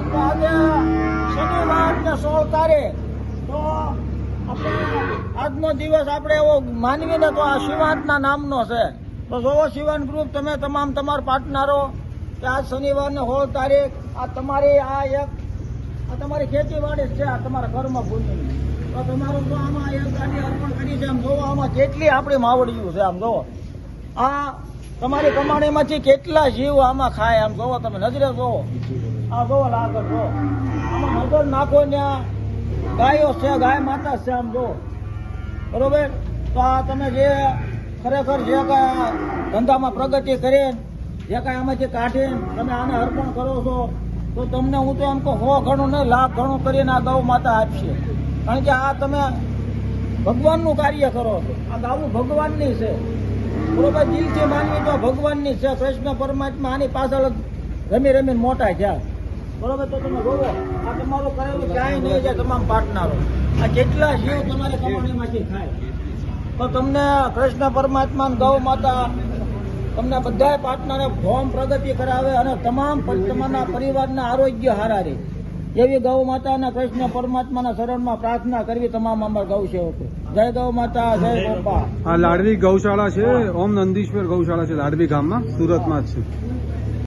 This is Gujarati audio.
તો આજે શનિવાર ને 16 તારીખ તો આપણે આજનો દિવસ આપણે એવો માનવીને તો આ શિવાંતના નામનો છે. તો જોવો શિવાંત ગ્રુપ, તમે તમામ તમારા પાર્ટનરો કે આજ શનિવાર ને 16 તારીખ આ તમારી ખેતીવાડી છે, આ તમારા ઘરમાં ભૂમિ. તો તમારું જો આમાં એક ગાડી અર્પણ કરી છે. આમ જોવો આમાં કેટલી આપણી માવડિયું છે. આમ જોવો આ તમારી કમાણીમાંથી કેટલા જીવ આમાં ખાય. આમ જોવો તમે નજરે જોવો, આ જોવો આગળ જો આમાં નજર નાખો ત્યાં ગાયો છે, ગાય માતા છે. આમ જો બરોબર. તો આ તમે જે ખરેખર જે કાંઈ ધંધામાં પ્રગતિ કરે, જે કાંઈ આમાંથી કાઢે તમે આને અર્પણ કરો છો, તો તમને હું તો એમ કહું 100 ગણું નહીં, લાખ ગણું કરીને આ ગૌ માતા આપશે. કારણ કે આ તમે ભગવાનનું કાર્ય કરો છો. આ ગાવું ભગવાનની છે, બરોબર. દિલથી માનવી તો ભગવાનની છે. કૃષ્ણ પરમાત્મા આની પાછળ રમી રમીને મોટા થયા, બરોબર. તો તમે જોવો આ તમારું કરેલું ક્યાંય નહીં જાય. તમામ પાર્ટનરો આ કેટલા જીવ તમારી કમાણીમાંથી ખાય. તો તમને કૃષ્ણ પરમાત્મા ગૌ માતા તમને બધા પાર્ટનરે ધોમ પ્રગતિ કરાવે અને તમામ તમારા પરિવારના આરોગ્ય હારા રહે એવી ગૌ માતાના કૃષ્ણ પરમાત્માના શરણમાં પ્રાર્થના કરવી તમામ અમારા ગૌ સેવકો. જય ગૌ માતા, જય ગોપા. આ લાડવી ગૌશાળા છે, ઓમ નંદીશ્વર ગૌશાળા છે, લાડવી ગામમાં, સુરતમાં જ છે.